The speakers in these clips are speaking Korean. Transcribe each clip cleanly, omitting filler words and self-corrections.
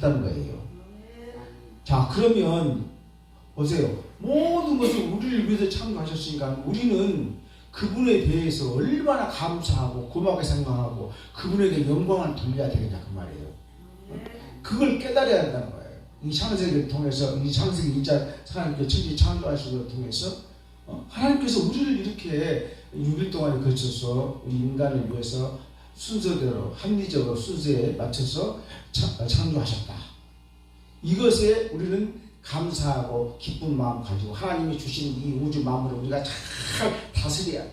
하셨다는 거예요. 자, 그러면 보세요. 모든 것을 우리를 위해서 창조하셨으니까 우리는 그분에 대해서 얼마나 감사하고 고맙게 생각하고 그분에게 영광을 돌려야 되겠냐 그 말이에요. 그걸 깨달아야 한다는 거예요. 이 창세기를 통해서, 이 창세기 2장 하나님께 천지 창조하시는 걸 통해서 하나님께서 우리를 이렇게 6일 동안 거쳐서 우리 인간을 위해서 순서대로 합리적으로 순서에 맞춰서 창조하셨다. 이것에 우리는 감사하고 기쁜 마음 가지고 하나님이 주신 이 우주 만물을 우리가 잘 다스려야 돼.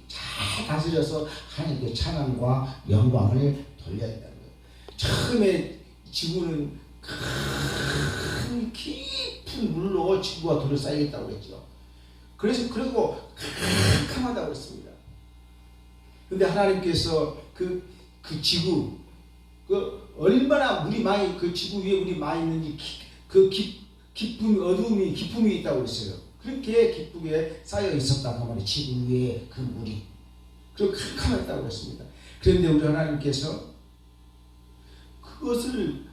잘 다스려서 하나님께 찬양과 영광을 돌려야 된다는 거예요. 처음에 지구는 큰 깊은 물로 지구가 둘러싸여 있다고 그랬죠. 그리고 캄캄하다고 했습니다. 근데 하나님께서 그 지구, 얼마나 물이 많이, 그 지구 위에 물이 많이 있는지 기쁨이, 어두움이, 기쁨이 있다고 했어요. 그렇게 기쁘게 쌓여 있었단 말이에요. 지구 위에 그 물이. 그리고 캄캄했다고 했습니다. 그런데 우리 하나님께서 그것을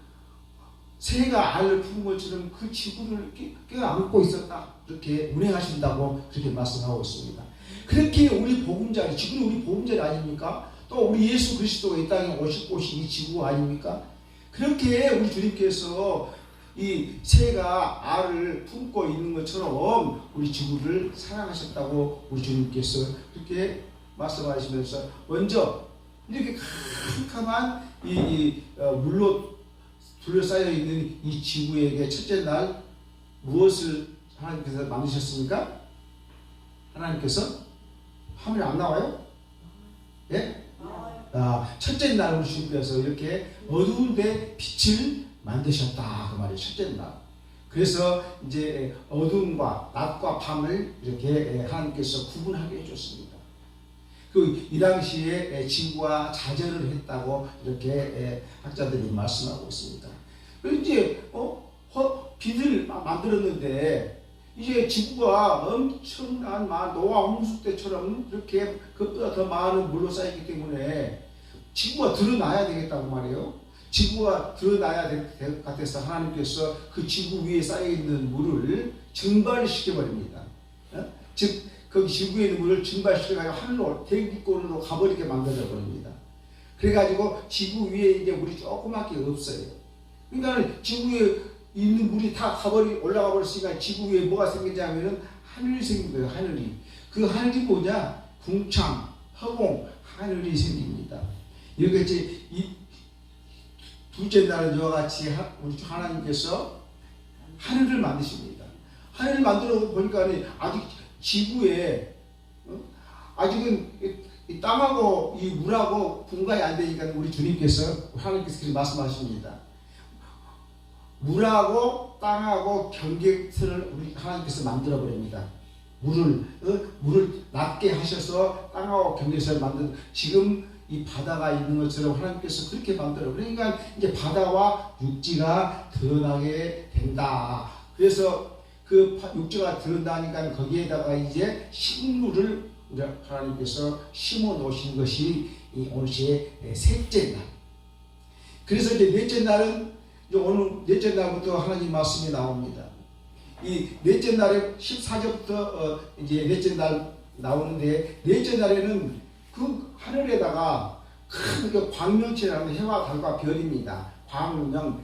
새가 알을 품은 것처럼 그 지구를 껴안고 있었다. 그렇게 운행하신다고 그렇게 말씀하고 있습니다. 그렇게 우리 복음자리, 지구는 우리 복음자리 아닙니까? 또 우리 예수 그리스도가 이 땅에 오실 곳이 이 지구 아닙니까? 그렇게 우리 주님께서 이 새가 알을 품고 있는 것처럼 우리 지구를 사랑하셨다고 우리 주님께서 그렇게 말씀하시면서 먼저 이렇게 캄캄한 물로 둘러싸여 있는 이 지구에게 첫째 날 무엇을 하나님께서 만드셨습니까? 하나님께서 화면에 안 나와요? 예? 첫째 날 우리 주님께서 이렇게 어두운데 빛을 만드셨다 그 말이에요. 첫째 날. 그래서 이제 어둠과 낮과 밤을 이렇게 하나님께서 구분하게 해줬습니다. 이 당시에 지구가 자전을 했다고 이렇게 학자들이 말씀하고 있습니다. 그리고 이제 빛을 만들었는데 이제 지구가 엄청난 노아 홍수 때처럼 그렇게 그것보다 더 많은 물로 쌓였기 때문에 지구가 드러나야 되겠다고 말이에요. 지구가 드러나야 될 것 같아서 하나님께서 그 지구 위에 쌓여있는 물을 증발시켜버립니다. 즉 그 지구에 있는 물을 증발시켜가지고 하늘로 대기권으로 가버리게 만들어 버립니다. 그래가지고 지구 위에 이제 물이 조그맣게 없어요. 그러니까 지구에 있는 물이 다 올라가 버렸으니까 지구 위에 뭐가 생기지 하면은 하늘이 생긴 거예요. 하늘이. 그 하늘이 뭐냐? 궁창, 허공, 하늘이 생깁니다. 이렇게 이제 이 둘째 날은 이와 같이 우리 하나님께서 하늘을 만드십니다. 하늘을 만들어 보니까 아직 지구에 아직은 이 땅하고 이 물하고 분간이 안 되니까 우리 주님께서 하나님께서 그렇게 말씀하십니다. 물하고 땅하고 경계선을 우리 하나님께서 만들어 버립니다. 물을 낮게 하셔서 땅하고 경계선을 만든 지금 이 바다가 있는 것처럼 하나님께서 그렇게 만들어. 그러니까 이제 바다와 육지가 드러나게 된다. 그래서 그 육지가 드러나니까 거기에다가 이제 식물을 하나님께서 심어 놓으신 것이 오늘 제 셋째 날. 그래서 이제 넷째 날은 오늘 넷째 날부터 하나님 말씀이 나옵니다. 이 넷째 날에 14절부터 이제 넷째 날 나오는데 넷째 날에는 그 하늘에다가 큰 그 광명체라는 해와 달과 별입니다. 광명,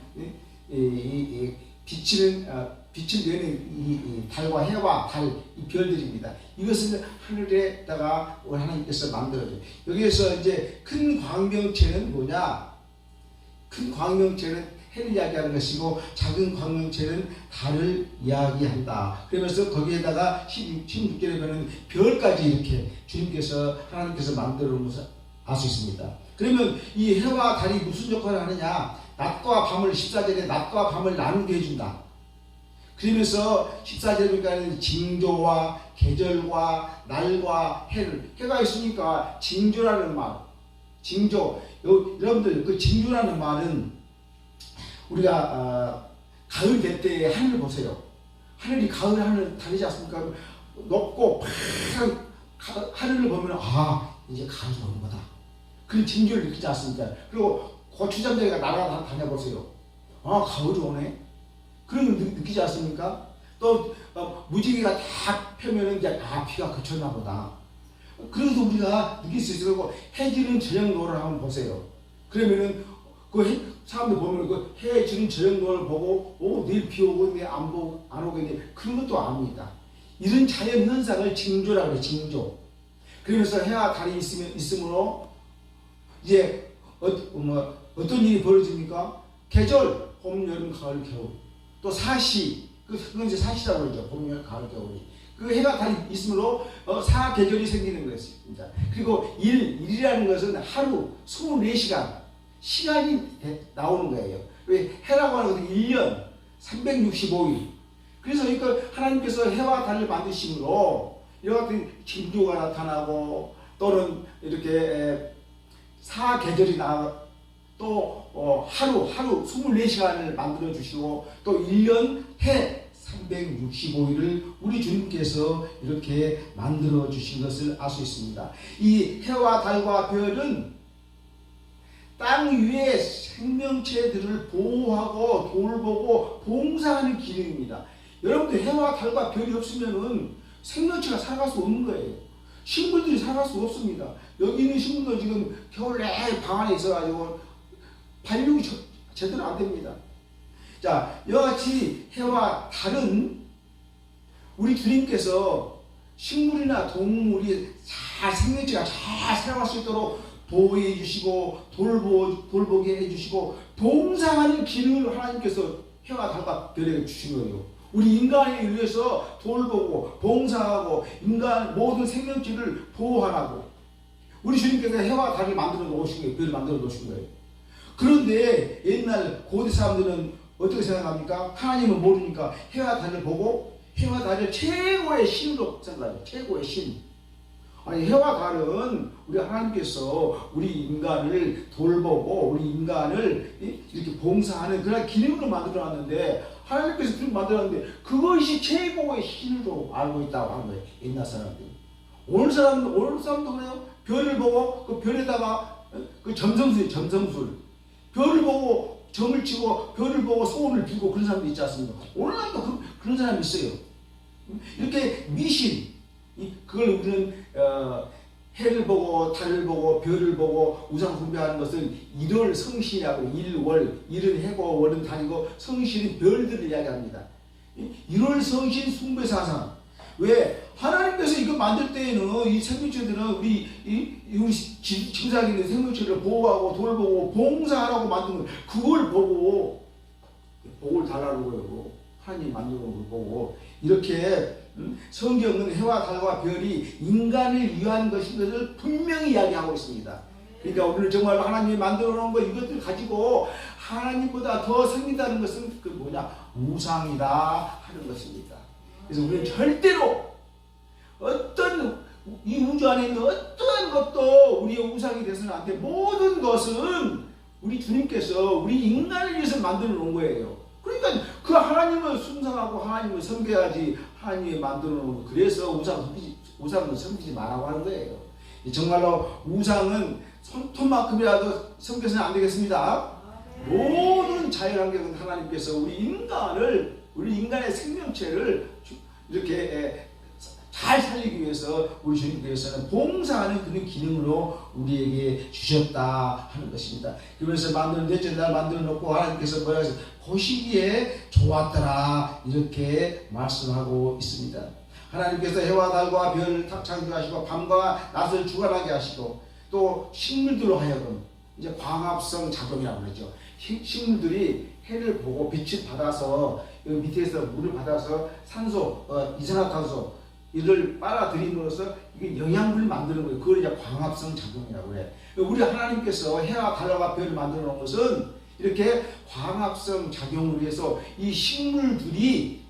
빛을 내는 이 달과 해와 달, 이 별들입니다. 이것을 하늘에다가 하나님께서 만들어줘요. 여기에서 이제 큰 광명체는 뭐냐? 큰 광명체는 해를 이야기하는 것이고 작은 광명체는 달을 이야기한다. 그러면서 거기에다가 16절에 보면 별까지 이렇게 주님께서 하나님께서 만들어 놓은 것을 알 수 있습니다. 그러면 이 해와 달이 무슨 역할을 하느냐? 낮과 밤을 14절에 낮과 밤을 나누게 해준다. 그러면서 14절에 보니까 징조와 계절과 날과 해를 해가 있으니까 징조라는 말, 징조. 여러분들 그 징조라는 말은 우리가 가을 될 때의 하늘을 보세요. 하늘이 가을 하늘 다르지 않습니까? 높고 파란 하늘을 보면 이제 가을이 오는 거다. 그런 징조를 느끼지 않습니까? 그리고 고추잠자리가 날아다녀보세요. 아, 가을이 오네. 그런 걸 느끼지 않습니까? 또 무지개가 다 펴면은 이제 비가 그쳤나 보다. 그래서 우리가 느낄 수 있어요. 해 지는 저녁 노을을 한번 보세요. 그러면은 사람들 보면 해 지는 저녁 노을을 보고 내일 비 오겠네 안 오겠네 그런 것도 압니다. 이런 자연 현상을 징조라고 해요. 징조. 그러면서 해와 달이 있으므로 이제 어떤 일이 벌어집니까? 계절, 봄, 여름, 가을, 겨울. 또 사시, 그건 이제 사시라고 그러죠. 봄, 여름, 가을, 겨울이. 그 해가 달이 있으므로 사계절이 생기는 것입니다. 그리고 일이라는 것은 하루 24시간 시간이 나오는 거예요. 왜 해라고 하는 것은 1년 365일. 그래서 하나님께서 해와 달을 만드심으로 이와 같은 징조가 나타나고 또는 이렇게 사계절이 또 하루 24시간을 만들어 주시고 또 1년 해 365일을 우리 주님께서 이렇게 만들어 주신 것을 알 수 있습니다. 이 해와 달과 별은 땅 위의 생명체들을 보호하고 돌보고 봉사하는 기능입니다. 여러분들 해와 달과 별이 없으면은 생명체가 살아갈 수 없는 거예요. 식물들이 살아갈 수 없습니다. 여기 있는 식물도 지금 겨울 내내 방 안에 있어가지고 발육이 제대로 안 됩니다. 자, 이와 같이 해와 달은 우리 주님께서 식물이나 동물이 생명체가 잘 살아갈 수 있도록 보호해 주시고 돌보게 해 주시고 봉사하는 기능을 하나님께서 해와 달과 별에게 주신 거예요. 우리 인간을 위해서 돌보고 봉사하고 인간 모든 생명체를 보호하라고 우리 주님께서 해와 달을 만들어 놓으신 거예요. 별을 만들어 놓으신 거예요. 그런데 옛날 고대 사람들은 어떻게 생각합니까? 하나님은 모르니까 해와 달을 보고 해와 달을 최고의 신으로 생각해요. 최고의 신. 아니 해와 달은 우리 하나님께서 우리 인간을 돌보고 우리 인간을 이렇게 봉사하는 그런 기능으로 만들어놨는데 하나님께서 그렇게 만들어놨는데 그것이 최고의 신으로 알고 있다고 하는 거예요. 옛날 사람들이. 오늘 사람도 그래요. 별을 보고 그 별에다가 그 점성술 별을 보고 점을 치고 별을 보고 소원을 빌고 그런 사람도 있지 않습니까? 오늘날도 그런 사람이 있어요. 이렇게 미신 그걸 우리는 해를 보고 달을 보고 별을 보고 우상 숭배하는 것은 일월 성신이라고 일월 일은 해고 월은 달이고 성신은 별들을 이야기합니다. 일월 성신 숭배 사상. 왜 하나님께서 이거 만들 때에는 이 생명체들은 우리 지구상에 있는 생명체를 보호하고 돌보고 봉사하라고 만든 거 그걸 보고 복을 달라고 그러고 하나님 만든 걸 보고 이렇게 성경은 해와 달과 별이 인간을 위한 것인 것을 분명히 이야기하고 있습니다. 그러니까 우리는 정말 하나님이 만들어 놓은 것 이것들 가지고 하나님보다 더 생긴다는 것은 그 우상이다 하는 것입니다. 그래서 우리는 절대로 어떤 이 우주 안에 있는 어떠한 것도 우리의 우상이 되서는 안 돼. 모든 것은 우리 주님께서 우리 인간을 위해서 만들어 놓은 거예요. 그러니까 그 하나님을 순상하고 하나님을 섬겨야지 하나님이 만들어 놓은 거. 그래서 우상은 섬기지 말라고 하는 거예요. 정말로 우상은 손톱만큼이라도 섬겨서는 안 되겠습니다. 모든 자연환경은 하나님께서 우리 인간의 생명체를 이렇게 잘 살리기 위해서 우리 주님께서는 봉사하는 그런 기능으로 우리에게 주셨다 하는 것입니다. 그러면서 넷째 날 만들어 놓고 하나님께서 뭐라 하세요? 보시기에 좋았더라 이렇게 말씀하고 있습니다. 하나님께서 해와 달과 별을 창조하시고 밤과 낮을 주관하게 하시고 또 식물들로 하여금 이제 광합성 작용이라고 그러죠. 식물들이 해를 보고 빛을 받아서 밑에서 물을 받아서 산소, 이산화탄소 이를 빨아들임으로써 이게 영양분을 만드는 거예요. 그걸 이제 광합성 작용이라고 해요. 우리 하나님께서 해와 달과 별을 만들어 놓은 것은 이렇게 광합성 작용을 위해서 이 식물들이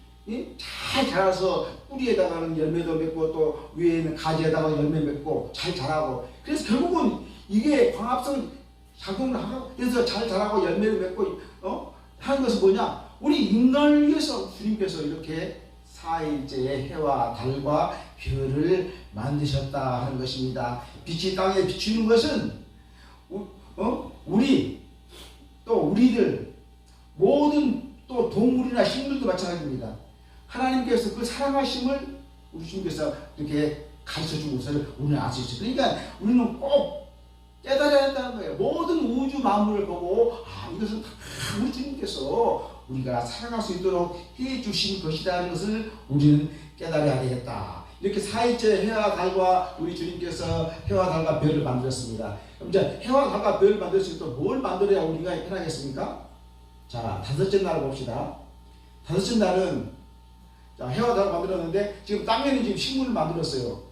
잘 자라서 뿌리에다가는 열매도 맺고 또 위에는 가지에다가 열매 맺고 잘 자라고 그래서 결국은 이게 광합성 작용을 하고 그래서 잘 자라고 열매를 맺고 하는 것은 뭐냐? 우리 인간을 위해서 주님께서 이렇게 4일째의 해와 달과 별을 만드셨다 하는 것입니다. 빛이 땅에 비추는 것은 우리들 모든 동물이나 식물도 마찬가지입니다. 하나님께서 그 사랑하심을 우리 주님께서 이렇게 가르쳐주고서 우리는 알 수 있어요. 그러니까 우리는 꼭 깨달아야 한다는 거예요. 모든 우주 만물을 보고 이것은 다 우리 주님께서 우리가 살아갈 수 있도록 해주신 것이라는 것을 우리는 깨달아야 되겠다. 이렇게 4일째 해와 달과 우리 주님께서 해와 달과 별을 만들었습니다. 그럼 이제 해와 달과 별을 만들었을 때 뭘 만들어야 우리가 편하겠습니까? 자, 5째 날을 봅시다. 5째 날은 자, 해와 달을 만들었는데 지금 땅에는 지금 식물을 만들었어요.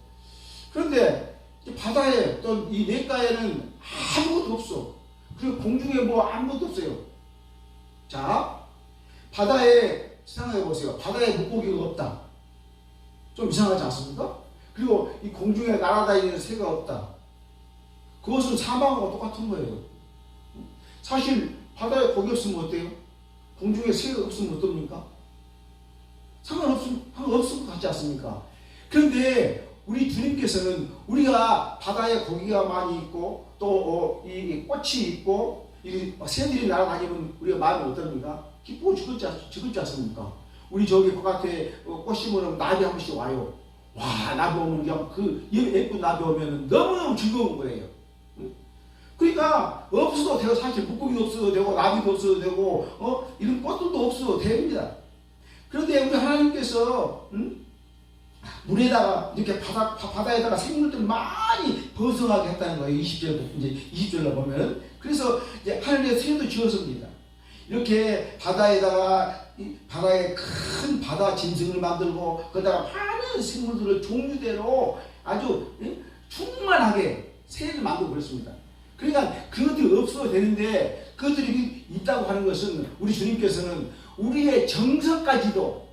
그런데 바다에 또 이 냇가에는 아무것도 없어. 그리고 공중에 뭐 아무것도 없어요. 자, 바다에 생각해 보세요. 바다에 물고기가 없다. 좀 이상하지 않습니까? 그리고 이 공중에 날아다니는 새가 없다. 그것은 사망과 똑같은 거예요. 사실 바다에 고기 없으면 어때요? 공중에 새가 없으면 어떻습니까? 상관없을 것 같지 않습니까? 그런데 우리 주님께서는 우리가 바다에 고기가 많이 있고 또 이 꽃이 있고 이 새들이 날아다니면 우리가 마음이 어떻습니까? 기쁘고 죽을지 않습니까? 우리 저기 바깥에 꽃 심으면 나비 한 번씩 와요. 와, 나비 오면 그냥 그 예쁜 나비 오면 너무너무 즐거운 거예요. 그러니까 없어도 되고 사실 물고기도 없어도 되고 나비도 없어도 되고 이런 꽃들도 없어도 됩니다. 그런데 우리 하나님께서 물에다가 이렇게 바다에다가 생물들 많이 번성하게 했다는 거예요. 20절로 보면. 그래서 이제 하늘에 새도 지었습니다. 이렇게 바다에다가 바다에 큰 바다 짐승을 만들고 거기다가 많은 생물들을 종류대로 아주 충만하게 새를 만들고 그랬습니다. 그러니까 그것들이 없어도 되는데 그것들이 있다고 하는 것은 우리 주님께서는 우리의 정서까지도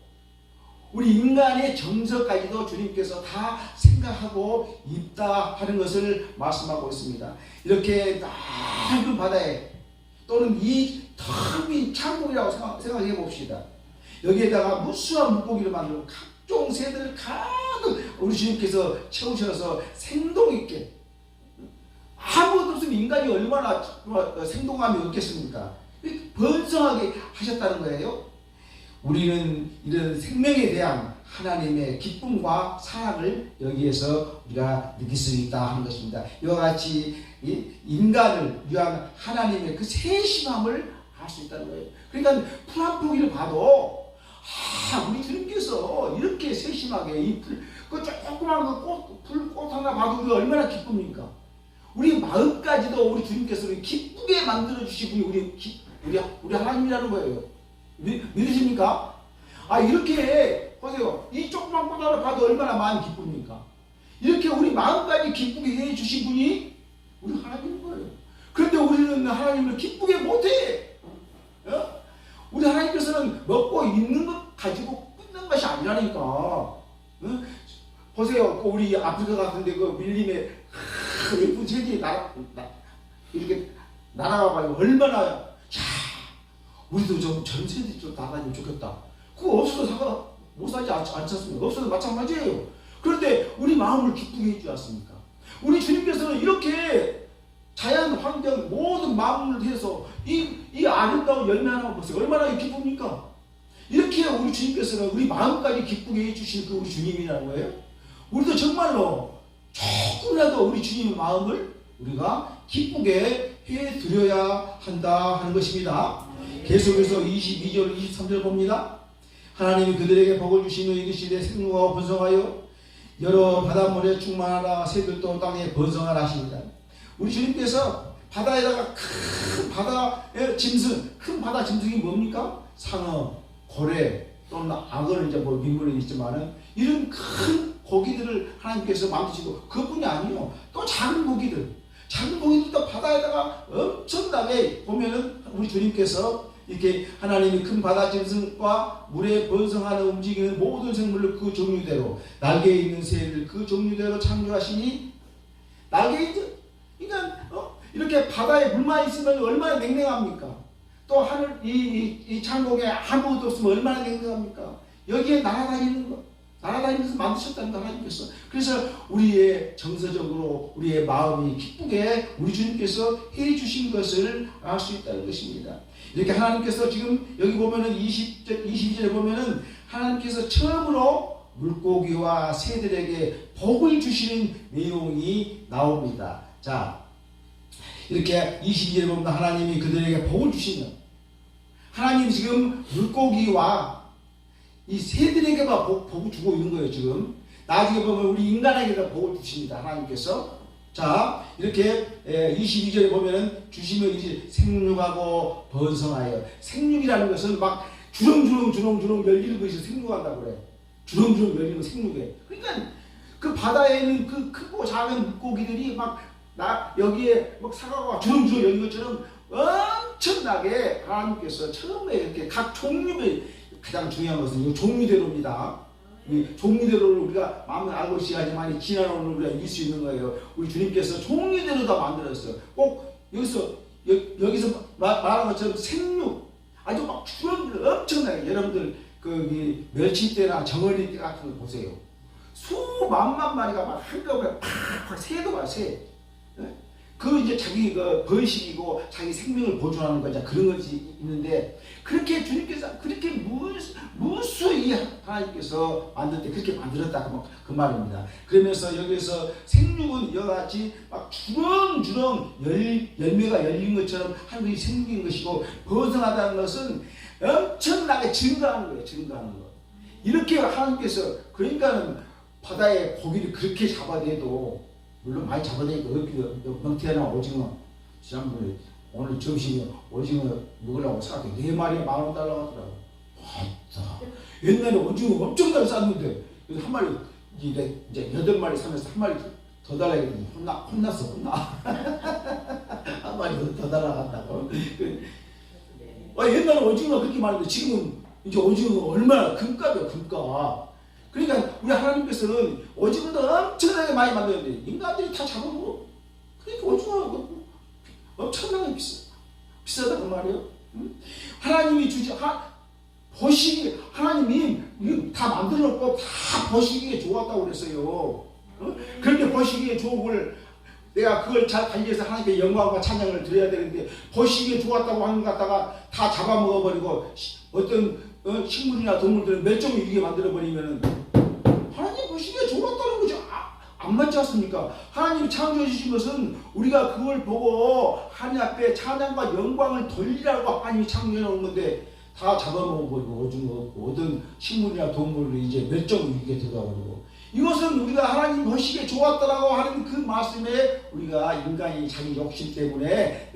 우리 인간의 정서까지도 주님께서 다 생각하고 있다 하는 것을 말씀하고 있습니다. 이렇게 넓은 바다에 또는 이 텅빈 창고라고 생각해 봅시다. 여기에다가 무수한 물고기를 만들고 각종 새들을 가득 우리 주님께서 채우셔서 생동 있게 아무것도 없으면 인간이 얼마나 생동감이 없겠습니까? 번성하게 하셨다는 거예요. 우리는 이런 생명에 대한 하나님의 기쁨과 사랑을 여기에서 우리가 느낄 수 있다 하는 것입니다. 이와 같이 인간을 위한 하나님의 그 세심함을 알 수 있다는 거예요. 그러니까 풀 한 포기를 봐도 우리 주님께서 이렇게 세심하게 이 그 조그만 풀꽃 하나 봐도 우리가 얼마나 기쁩니까? 우리 마음까지도 우리 주님께서 기쁘게 만들어 주신 분이 우리 하나님이라는 거예요. 믿으십니까? 이렇게 보세요. 이 조그만 꽃 하나 봐도 얼마나 마음이 기쁩니까? 이렇게 우리 마음까지 기쁘게 해 주신 분이 우리 하나님인 거예요. 그런데 우리는 하나님을 기쁘게 못해. 우리 하나님께서는 먹고 있는 것 가지고 끝난 것이 아니라니까. 보세요. 우리 아프리카 같은데 그 밀림에 예쁜 새들이 이렇게 날아가고 얼마나 우리도 좀 저런 새들이 좀 나가면 좋겠다. 그거 없어도 못 살지 않습니까? 없어도 마찬가지예요. 그런데 우리 마음을 기쁘게 해주지 않습니까? 우리 주님께서는 이렇게 자연 환경 모든 마음을 해서 이 아름다운 열매 하나 보세요. 얼마나 기쁩니까? 이렇게 우리 주님께서는 우리 마음까지 기쁘게 해주실 그 우리 주님이라는 거예요. 우리도 정말로 조금이라도 우리 주님의 마음을 우리가 기쁘게 해드려야 한다 하는 것입니다. 계속해서 22절 23절 봅니다. 하나님이 그들에게 복을 주시며 이르시되 생육하고 번성하여 여러 바닷물에 충만하라 새들도 땅에 번성하라 하십니다. 우리 주님께서 바다에다가 큰 바다 짐승이 뭡니까? 상어, 고래 또는 악어는 이제 뭐 민물에 있지만은 이런 큰 고기들을 하나님께서 만드시고 그뿐이 아니요. 또 작은 고기들도 바다에다가 엄청나게 보면은 우리 주님께서 이렇게 하나님이 큰 바다 짐승과 물에 번성하는 움직이는 모든 생물을 그 종류대로 날개에 있는 새를 그 종류대로 창조하시니 날개에 그러니까 이렇게 바다에 물만 있으면 얼마나 냉랭합니까? 또 하늘 이 창공에 아무것도 없으면 얼마나 냉랭합니까? 여기에 날아다니는 것 날아다니면서 만드셨다는 거 하나님께서. 그래서 우리의 정서적으로 우리의 마음이 기쁘게 우리 주님께서 해주신 것을 알 수 있다는 것입니다. 이렇게 하나님께서 지금 여기 보면은 22절에 보면은 하나님께서 처음으로 물고기와 새들에게 복을 주시는 내용이 나옵니다. 자, 이렇게 22절에 보면 하나님이 그들에게 복을 주시면, 하나님 지금 물고기와 이 새들에게만 복을 주고 있는 거예요. 지금 나중에 보면 우리 인간에게도 복을 주십니다. 하나님께서. 자, 이렇게 22절에 보면은 주시면 이제 생육하고 번성하여. 생육이라는 것은 막 주렁주렁 열리는 것이 생육한다고 그래. 주렁주렁 열리는 생육에. 그러니까 그 바다에는 그 크고 작은 물고기들이 막 여기에 막 사과가 주렁주렁 열린 것처럼 엄청나게 하나님께서 처음에 이렇게 각 종류의, 가장 중요한 것은 이 종류대로입니다. 이 종류대로를 우리가 마음을 알고 있어야지만 지난 오늘 우리가 이길 수 있는 거예요. 우리 주님께서 종류대로 다 만들었어요. 꼭 여기서 말한 것처럼 생육, 아주 막 엄청나게, 여러분들 그 멸치대나 정어리 같은 거 보세요. 수만만 마리가 막 한꺼번에 팍팍 새도 봐, 새. 그 이제 자기 그 번식이고 자기 생명을 보존하는 거, 그런 것이 있는데, 그렇게 주님께서 그렇게 무수히 하나님께서 만들 때 그렇게 만들었다 그 말입니다. 그러면서 여기서 생육은 이와 같이 막 주렁주렁 열매가 열린 것처럼 한 것이 생긴 것이고, 번성하다는 것은 엄청나게 증가하는 거예요. 증가하는 거. 이렇게 하나님께서, 그러니까는 바다에 고기를 그렇게 잡아내도, 물론 많이 잡아내니까 명태나 오징어, 지난번에 오늘 점심에 오징어 먹으려고 사게 4마리에 $10,000 하더라고. 맞다. 옛날에 오징어 엄청나게 쌌는데, 그래서 한 마리, 이제 8마리 사면서 한 마리 더 달라고 했더니 혼났어. 한 마리 더 달라고 한다고. 옛날에 오징어가 그렇게 많은데 지금은 이제 오징어가 얼마나 금값이야, 금값. 그러니까 우리 하나님께서는 오징어도 엄청나게 많이 만들었는데 인간들이 다 잡아먹어. 그러니까 오징어가 엄청나게 비싸다고 말이에요. 하나님이 보시기, 하나님이 다 만들어놓고 다 보시기에 좋았다고 그랬어요. 그런데 보시기에 좋은 걸, 내가 그걸 잘 관리해서 하나님께 영광과 찬양을 드려야 되는데, 보시기에 좋았다고 하는 것 갖다가 다 잡아먹어버리고, 어떤 식물이나 동물들은 멸종을 이기게 만들어버리면은 하나님 보시기에 좋았다는 거죠. 안 맞지 않습니까? 하나님이 창조해 주신 것은 우리가 그걸 보고 하나님 앞에 찬양과 영광을 돌리라고 하나님이 창조해 놓은 건데, 다 잡아먹어버리고 오징어 어떤 식물이나 동물을 이제 멸종을 이기게 되어버리고, 이것은 우리가 하나님 보시기에 좋았다라고 하는 그 말씀에 우리가 인간이 자기 욕심 때문에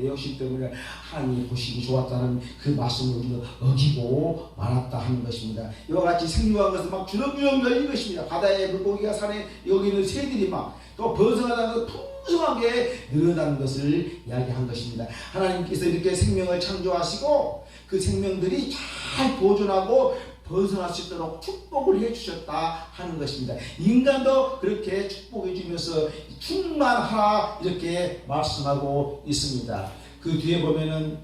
하나님 보시기 좋았다는 그 말씀을 우리가 어기고 말았다 하는 것입니다. 이와 같이 생육한 것은 막 주렁주렁 열린 것입니다. 바다에 물고기가 산에 여기 있는 새들이 막 또 번성하다는 풍성하게 늘어나는 것을 이야기한 것입니다. 하나님께서 이렇게 생명을 창조하시고 그 생명들이 잘 보존하고 번성할 수 있도록 축복을 해주셨다 하는 것입니다. 인간도 그렇게 축복해 주면서 충만하라 이렇게 말씀하고 있습니다. 그 뒤에 보면은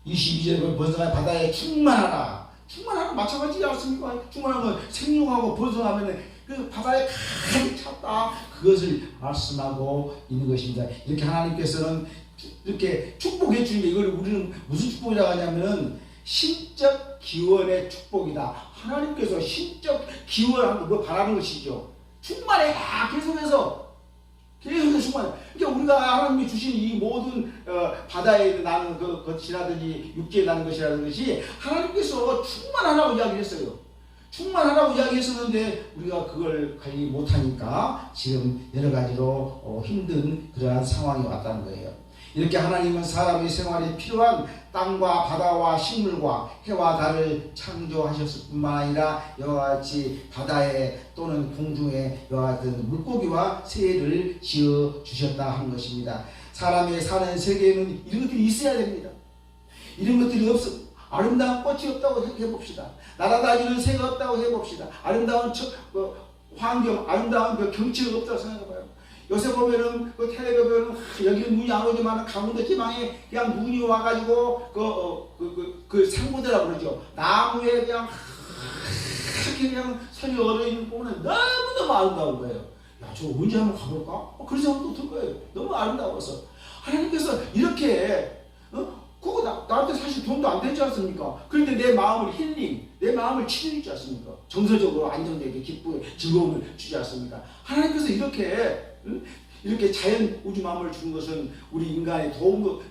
22절에 번성한 바다에 충만하라. 충만하고 마찬가지지 않습니까? 충만한 건 생육하고 번성하면 그 바다에 가득 찼다. 그것을 말씀하고 있는 것입니다. 이렇게 하나님께서는 이렇게 축복해 주는 게, 이걸 우리는 무슨 축복이라고 하냐면은 신적 기원의 축복이다. 하나님께서 신적 기원하는 거 바라는 것이죠. 충만해. 계속해서 충만해. 그러니까 우리가 하나님이 주신 이 모든 바다에 나는 것이라든지 육지에 나는 것이라든지 하나님께서 충만하라고 이야기를 했어요. 충만하라고 이야기했었는데 우리가 그걸 관리 못하니까 지금 여러 가지로 힘든 그러한 상황이 왔다는 거예요. 이렇게 하나님은 사람의 생활에 필요한 땅과 바다와 식물과 해와 달을 창조하셨을 뿐만 아니라 이와 같이 바다에 또는 공중에 이와 같은 물고기와 새를 지어주셨다 한 것입니다. 사람의 사는 세계에는 이런 것들이 있어야 됩니다. 이런 것들이 아름다운 꽃이 없다고 해봅시다. 날아다니는 새가 없다고 해봅시다. 아름다운 환경, 아름다운 그 경치가 없다고 생각해봐요. 요새 보면은 그 텔레비전 보면은 여기는 눈이 안 오지만 강원도 지방에 그냥 눈이 와가지고 그 상고대라고 그러죠. 나무에 그냥 이렇게 그냥 산이 얼어있는 보면 너무너무 아름다운 거예요. 야, 저 언제 한번 가볼까? 그런 생각도 들 거예요. 너무 아름다워서. 하나님께서 이렇게 그거 나한테 사실 돈도 안 되지 않습니까? 그런데 내 마음을 힐링, 내 마음을 치유해주지 않습니까? 정서적으로 안정되게 기쁘게 즐거움을 주지 않습니까? 하나님께서 이렇게 자연 우주 만물을 준 것은 우리 인간의 도움도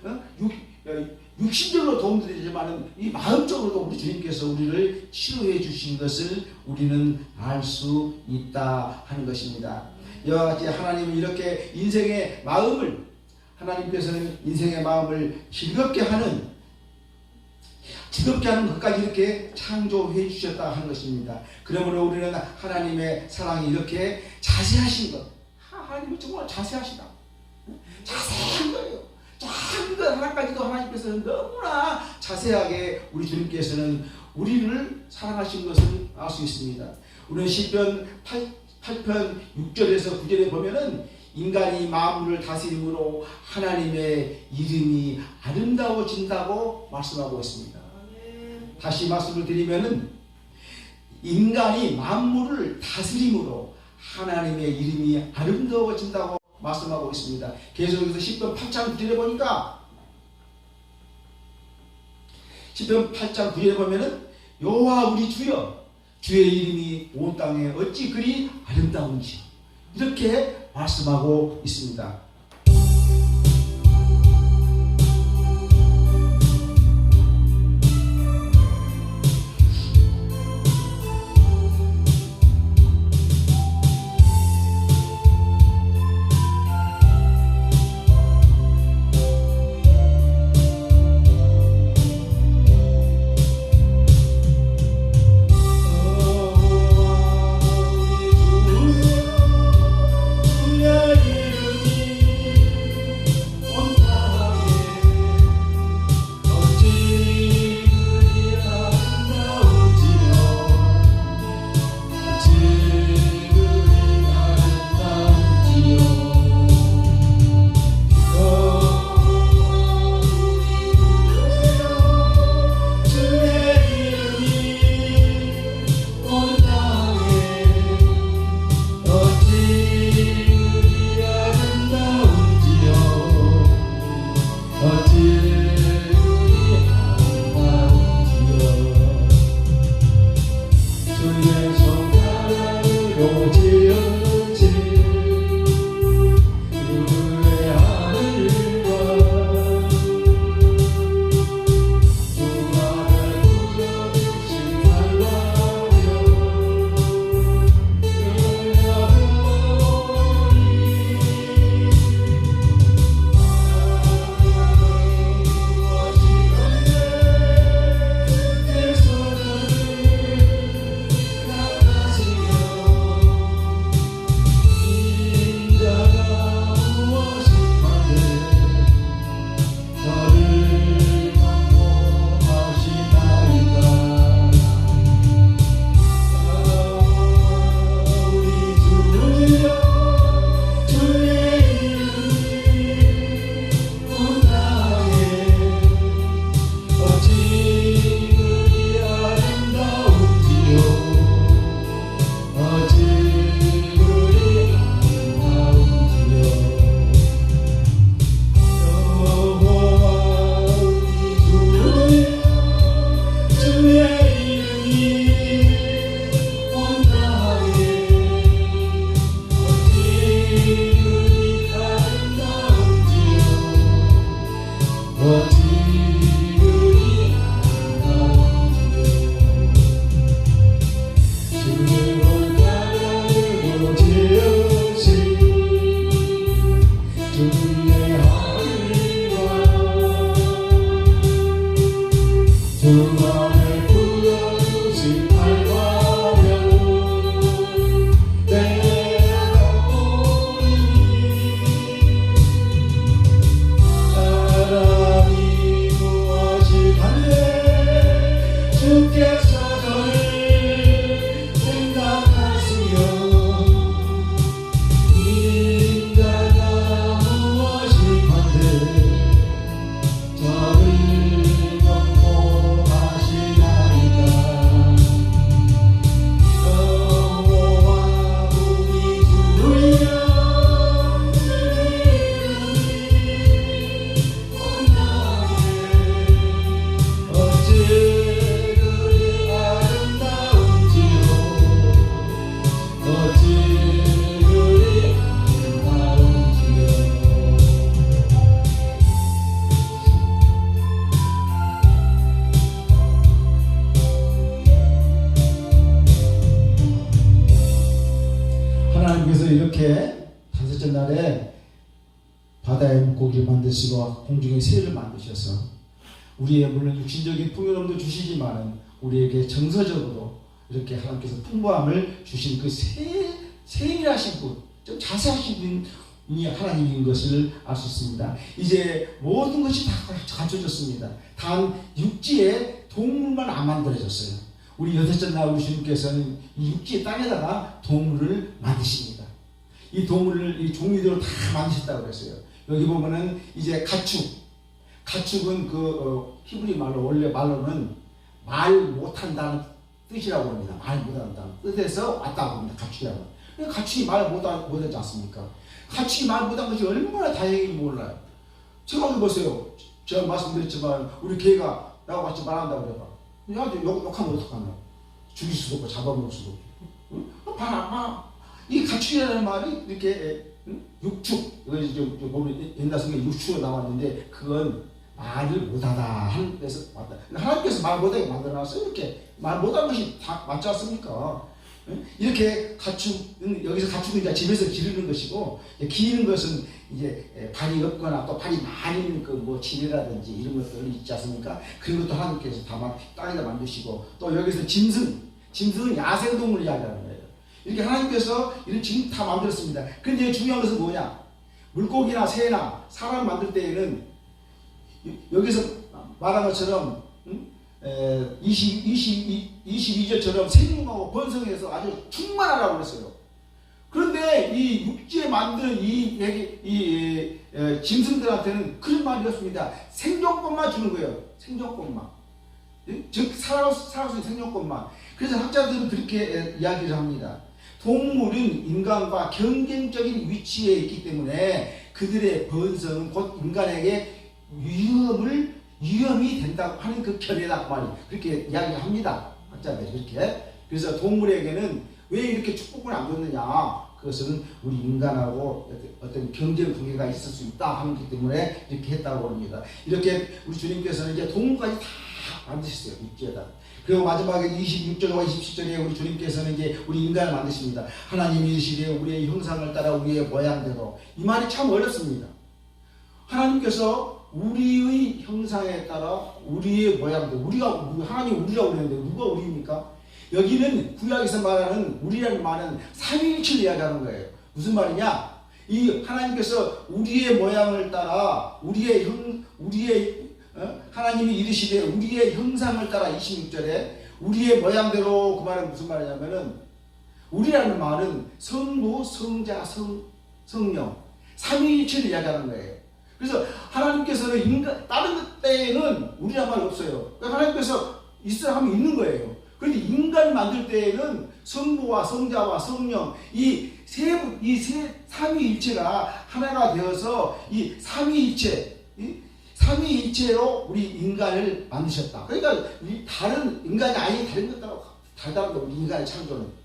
육신적으로 도움도 되지만 이 마음적으로도 우리 주님께서 우리를 치료해 주신 것을 우리는 알 수 있다 하는 것입니다. 이와 같이 하나님은 이렇게 인생의 마음을, 하나님께서는 인생의 마음을 즐겁게 하는 것까지 이렇게 창조해 주셨다 하는 것입니다. 그러므로 우리는 하나님의 사랑이 이렇게 자세하신 것, 하나님은 정말 자세하시다. 자세한 거예요. 작은 것 하나까지도 하나님께서는 너무나 자세하게 우리 주님께서는 우리를 사랑하신 것을 알 수 있습니다. 우리는 시편 8편 6절에서 9절에 보면은 인간이 만물을 다스림으로 하나님의 이름이 아름다워진다고 말씀하고 있습니다. 다시 말씀을 드리면은 인간이 만물을 다스림으로 하나님의 이름이 아름다워진다고 말씀하고 있습니다. 계속해서 시편 8장 9절에 보니까 시편 8장 9절에 보면은 여호와 우리 주여 주의 이름이 온 땅에 어찌 그리 아름다운지 이렇게 말씀하고 있습니다. 이렇게 다섯째 날에 바다의 물고기를 만드시고 공중의 새를 만드셔서 우리의 물론 육신적인 풍요로움도 주시지만 우리에게 정서적으로 이렇게 하나님께서 풍부함을 주신 그 세밀하신 분, 좀 자세하신 분이 하나님인 것을 알 수 있습니다. 이제 모든 것이 다 갖춰졌습니다. 단 육지에 동물만 안 만들어졌어요. 우리 여섯째 날 우리 주님께서는 이 육지의 땅에다가 동물을 만드십니다. 이 동물을 이 종류대로 다 만드셨다고 그랬어요. 여기 보면은 이제 가축은 히브리 말로 원래 말로는 말 못한다는 뜻이라고 합니다. 말 못한다는 뜻에서 왔다고 합니다. 가축이라고. 가축이 말 못하지 않습니까? 가축이 말 못한 것이 얼마나 다행인지 몰라요. 생각해 보세요. 제가 말씀드렸지만 우리 개가 나하고 같이 말한다고 그래봐. 나한테 욕하면 어떡하나? 죽일 수도 없고 잡아먹을 수도 없고. 응? 봐. 이 가축이라는 말이 이렇게 육축, 이거 보면 옛날 성경에 육축으로 나왔는데 그건 말을 못하다 하는 데서 왔다. 하나님께서 말 못하게 만들어놨어요. 이렇게 말 못한 것이 다 맞지 않습니까? 이렇게 가축은 여기서 가축은 이제 집에서 기르는 것이고 기르는 것은 이제 발이 없거나 또 발이 많이 있는 그 지뢰라든지 이런 것들 있지 않습니까? 그런 것도 하나님께서 다 땅에다 만드시고 또 여기서 짐승은 야생동물 이야기하는 거예요. 이렇게 하나님께서 이런 짐 다 만들었습니다. 그런데 중요한 것은 뭐냐? 물고기나 새나 사람 만들 때에는 여기서 말한 것처럼 22절처럼 생육하고 번성해서 아주 충만하라고 그랬어요. 그런데 이 육지에 만든 이 짐승들한테는 그런 말이 없습니다. 생존권만 주는 거예요. 생존권만. 즉 살아갈 수 있는 생존권만. 그래서 학자들은 그렇게 이야기를 합니다. 동물은 인간과 경쟁적인 위치에 있기 때문에 그들의 번성은 곧 인간에게 위험이 된다고 하는 그 견해다 말이 그렇게 이야기합니다. 학자들이 그렇게. 그래서 동물에게는 왜 이렇게 축복을 안 줬느냐? 그것은 우리 인간하고 어떤 경쟁 관계가 있을 수 있다 하는 것 때문에 이렇게 했다고 합니다. 이렇게 우리 주님께서는 이제 동물까지 다 만드셨어요. 육지에다. 그리고 마지막에 26절과 27절에 우리 주님께서는 이제 우리 인간을 만드십니다. 하나님이 이르시되 우리의 형상을 따라 우리의 모양대로. 이 말이 참 어렵습니다. 하나님께서 우리의 형상에 따라 우리의 모양대로. 하나님 우리라고 그랬는데 누가 우리입니까? 여기는 구약에서 말하는 우리라는 말은 삼위일체를 이야기하는 거예요. 무슨 말이냐? 이 하나님께서 우리의 모양을 따라 하나님이 이르시되 우리의 형상을 따라 26절에 우리의 모양대로. 그 말은 무슨 말이냐면은 우리라는 말은 성부, 성자, 성령 삼위일체를 이야기하는 거예요. 그래서 하나님께서는 다른 때에는 우리란 말이 없어요. 그러니까 하나님께서 있으라 하면 있는 거예요. 그런데 인간을 만들 때에는 성부와 성자와 성령 이 삼위일체가 하나가 되어서 이 삼위일체로 우리 인간을 만드셨다. 그러니까 다른 인간이 아닌 다른 것들하고 다르다는 우리 인간의 창조는.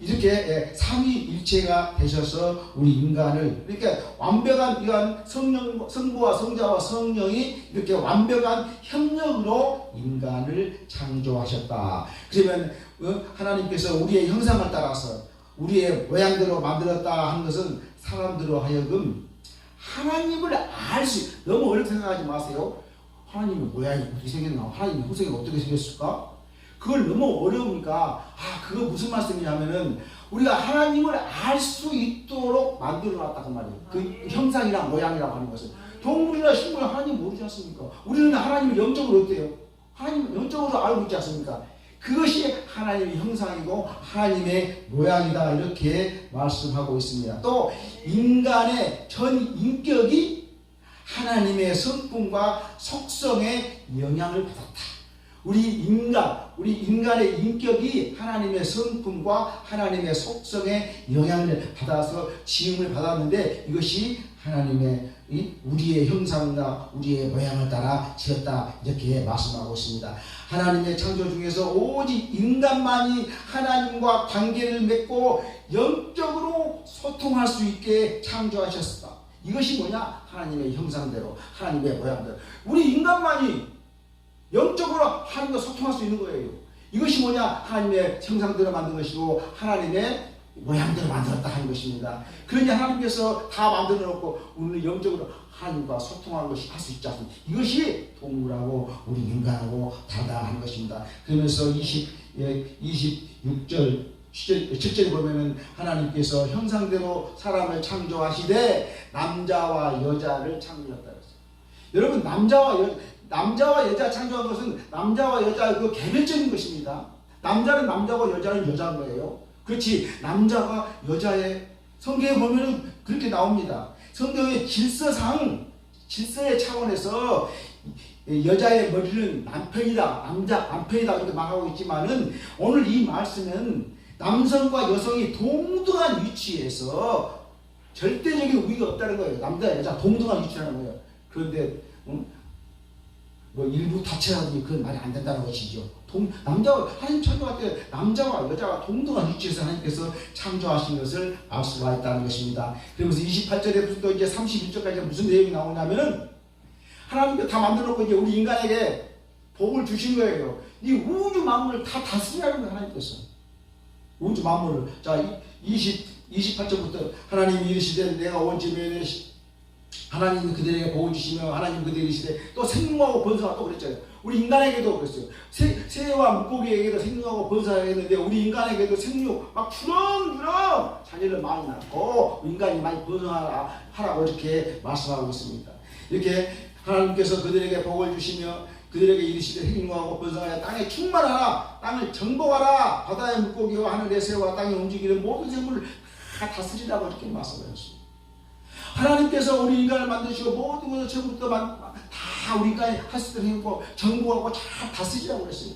이렇게 삼위일체가 되셔서 우리 인간을 이렇게 완벽한 성부와 성자와 성령이 이렇게 완벽한 협력으로 인간을 창조하셨다. 그러면 하나님께서 우리의 형상을 따라서 우리의 모양대로 만들었다 하는 것은 사람들로 하여금 하나님을 너무 어렵게 생각하지 마세요. 하나님의 모양이 어떻게 생겼나? 하나님의 후생이 어떻게 생겼을까? 그걸 너무 어려우니까 그거 무슨 말씀이냐면은 우리가 하나님을 알 수 있도록 만들어놨다 그 말이에요. 그 형상이랑 모양이라고 하는 것은 동물이나 식물은 하나님 모르지 않습니까? 우리는 하나님을 영적으로 어때요? 하나님 영적으로 알고 있지 않습니까? 그것이 하나님의 형상이고 하나님의 모양이다 이렇게 말씀하고 있습니다. 또 인간의 전 인격이 하나님의 성품과 속성에 영향을 받았다. 우리 인간의 인격이 하나님의 성품과 하나님의 속성에 영향을 받아서 지음을 받았는데 이것이 하나님의 우리의 형상과 우리의 모양을 따라 지었다 이렇게 말씀하고 있습니다. 하나님의 창조 중에서 오직 인간만이 하나님과 관계를 맺고 영적으로 소통할 수 있게 창조하셨다. 이것이 뭐냐? 하나님의 형상대로 하나님의 모양대로 우리 인간만이 영적으로 하나님과 소통할 수 있는 거예요. 이것이 뭐냐? 하나님의 형상대로 만든 것이고 하나님의 모양대로 만들었다 하는 것입니다. 그러니 하나님께서 다 만들어 놓고 우리는 영적으로 하나님과 소통하는 것이 할 수 있지 않습니까? 이것이 동물하고 우리 인간하고 다르다 하는 것입니다. 그러면서 26절 7절에 보면은 하나님께서 형상대로 사람을 창조하시되 남자와 여자를 창조했다 그랬어요. 여러분, 남자와 여자 창조한 것은 남자와 여자 그 개별적인 것입니다. 남자는 남자고 여자는 여자인 거예요. 그렇지, 남자가 여자의 성경에 보면은 그렇게 나옵니다. 성경의 질서의 차원에서 여자의 머리는 남편이다 이렇게 말하고 있지만은 오늘 이 말씀은 남성과 여성이 동등한 위치에서 절대적인 우위가 없다는 거예요. 남자 여자 동등한 위치라는 거예요. 그런데 뭐 일부 다채라든지 그건 말이 안 된다는 것이죠. 하나님 창조할 때 남자와 여자가 동등한 위치에서 하나님께서 창조하신 것을 알 수가 있다는 것입니다. 그러면서 28절에부터 이제 31절까지 무슨 내용이 나오냐면은 하나님께서 다 만들어 놓고 이제 우리 인간에게 복을 주신 거예요. 이 우주 만물을 다 다스리라는 거예요. 하나님께서 우주 만물을. 자, 28절부터 하나님이 이르시되 내가 온 집에 하나님이 그들에게 복을 주시며 하나님 그들에게 이르시되 또 생육하고 번성하라 또 그랬잖아요. 우리 인간에게도 그랬어요. 새와 물고기에게도 생육하고 번성하겠는데 우리 인간에게도 생육 막 주렁주렁 자녀를 많이 낳고 인간이 많이 번성하라고 이렇게 말씀하고 있습니다. 이렇게 하나님께서 그들에게 복을 주시며 그들에게 이르시되 생육하고 번성하여 땅에 충만하라 땅을 정복하라 바다의 물고기와 하늘의 새와 땅에 움직이는 모든 생물을 다 다스리라고 이렇게 말씀하셨습니다. 하나님께서 우리 인간을 만드시고 모든 것을 처음부터 다 우리 인간이 할 수 있도록 해놓고 정복하고 잘 다스리라고 그랬어요.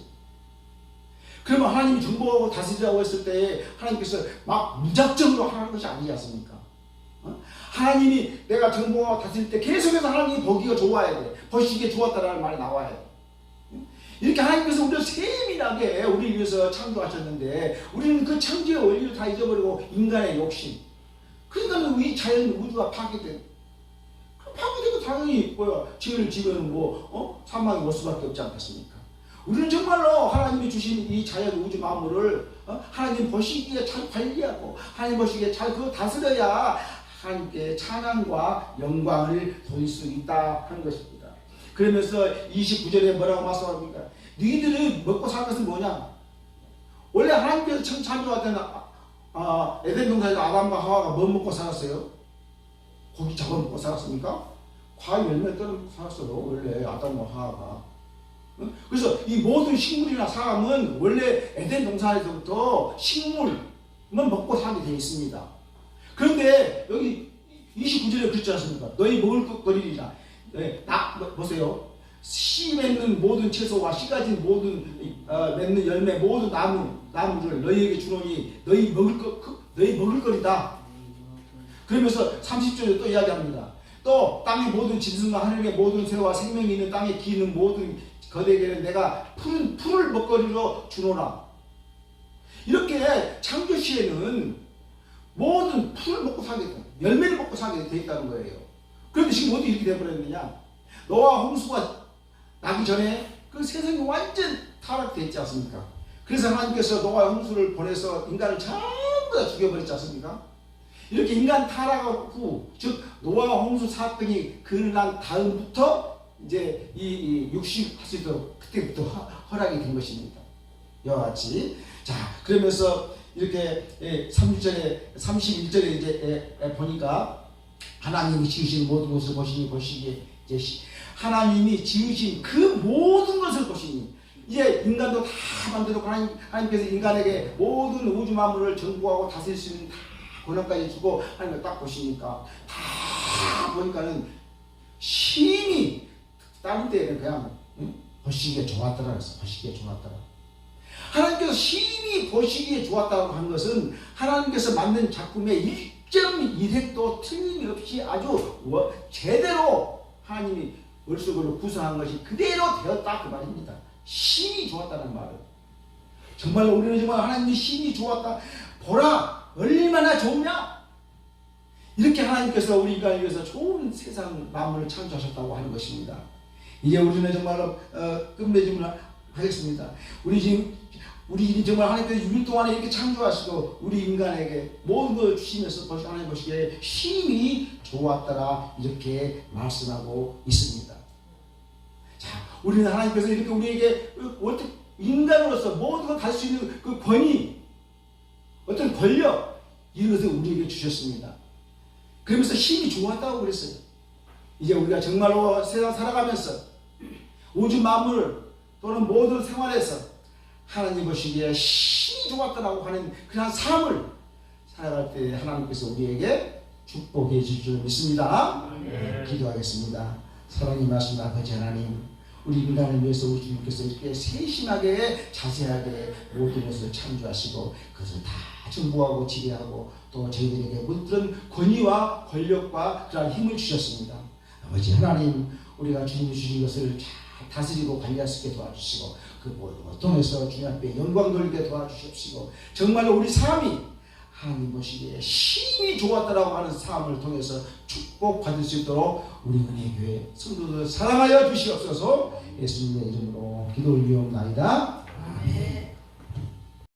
그러면 하나님이 정복하고 다스리라고 했을 때 하나님께서 막 무작정으로 하는 것이 아니지 않습니까? 하나님이 내가 정복하고 다스릴 때 계속해서 하나님이 보기가 좋아야 돼. 보시기에 좋았다라는 말이 나와야 돼. 이렇게 하나님께서 우리를 세밀하게 우리를 위해서 창조하셨는데 우리는 그 창조의 원리를 다 잊어버리고 인간의 욕심, 그러니까 이 자연 우주가 파괴되고 당연히 지을 지으면 사망이 올 수밖에 없지 않겠습니까? 우리는 정말로 하나님이 주신 이 자연 우주 만물을 하나님 보시기에 잘 관리하고 하나님 보시기에 잘 그거 다스려야 하나님께 찬양과 영광을 돌릴 수 있다 하는 것입니다. 그러면서 29절에 뭐라고 말씀합니까? 너희들이 먹고 사는 것은 뭐냐? 원래 하나님께서 처음 창조할 때는 에덴 동산에서 아담과 하와가 뭐 먹고 살았어요? 고기 잡아먹고 살았습니까? 과일 열매 떨어 살았어요. 원래 아담과 하와가. 그래서 이 모든 식물이나 사람은 원래 에덴 동산에서부터 식물만 먹고 살게 되어 있습니다. 그런데 여기 29절에 그렇지 않습니까? 너희 먹을 것거리리라. 보세요. 씨 맺는 모든 채소와 씨 가진 모든 맺는 열매 모든 나무를 너희에게 주노니 너희 먹을 거리다. 그러면서 30절에 또 이야기합니다. 또 땅의 모든 짐승과 하늘의 모든 새와 생명이 있는 땅에 기는 모든 거대에게는 내가 풀을 먹거리로 주노라. 이렇게 창조 시에는 모든 풀을 먹고 살게 돼, 열매를 먹고 살게 돼 있다는 거예요. 그런데 지금 어떻게 이렇게 돼버렸느냐? 노아 홍수가 나기 전에 그 세상이 완전 타락되어 있지 않습니까? 그래서 하나님께서 노아 홍수를 보내서 인간을 전부 다 죽여버렸지 않습니까? 이렇게 인간 타락 후, 즉 노아 홍수 사건이 그날 다음부터 이제 이 육식 할 수 있도록 그때부터 허락이 된 것입니다. 이와 같이. 자, 그러면서 이렇게 31절에 이제 보니까 하나님이 지으신 모든 것을 보시기에 이제 하나님이 지으신 그 모든 것을 보시니 이제 인간도 다 만들고 하나님께서 인간에게 모든 우주 만물을 정복하고 다스릴 수 있는 다 권한까지 주고 하나님을 딱 보시니까 다 보니까는 심히 다른 때에는 그냥 보시기에 좋았더라 그래서 보시기에 좋았더라. 하나님께서 심히 보시기에 좋았다고 하는 것은 하나님께서 만든 작품의 1.1획도 틀림없이 아주 제대로 하나님이 머릿속으로 구성한 것이 그대로 되었다 그 말입니다. 심히 좋았다는 말은 정말로 우리는 정말 하나님이 심히 좋았다. 보라 얼마나 좋으냐? 이렇게 하나님께서 우리 인간을 위해서 좋은 세상 만물을 창조하셨다고 하는 것입니다. 이제 우리는 정말로 끝맺음을 하겠습니다. 우리 지금 우리 일이 정말 하나님께서 6일 동안에 이렇게 창조하시고 우리 인간에게 모든 걸 주시면서 하나님 보시기에 힘이 좋았더라 이렇게 말씀하고 있습니다. 자, 우리는 하나님께서 이렇게 우리에게 어떻게 인간으로서 모든 걸 할 수 있는 그 권위, 어떤 권력 이런 것을 우리에게 주셨습니다. 그러면서 힘이 좋았다고 그랬어요. 이제 우리가 정말로 세상 살아가면서 우주 만물 또는 모든 생활에서 하나님 보시기에 힘이 좋았다라고 하는 그런 삶을 살아갈 때 하나님께서 우리에게 축복해 주실 줄 믿습니다. 기도하겠습니다. 사랑이 말씀 아버지 하나님, 우리 인간을 위해서 우리 주님께서 이렇게 세심하게 자세하게 모든 것을 창조하시고 그것을 다 정부하고 지배하고 또 저희들에게 그런 권위와 권력과 그런 힘을 주셨습니다. 아버지 하나님, 우리가 주님이 주신 것을 잘 다스리고 관리할 수 있게 도와주시고 그 모든 것 통해서 주님 앞에 영광 돌리게 도와주십시고 정말로 우리 삶이 하나님 보시기에 힘이 좋았다라고 하는 삶을 통해서 축복받을 수 있도록 우리 은혜교회 성도들 사랑하여 주시옵소서. 예수님의 이름으로 기도 올리옵나이다.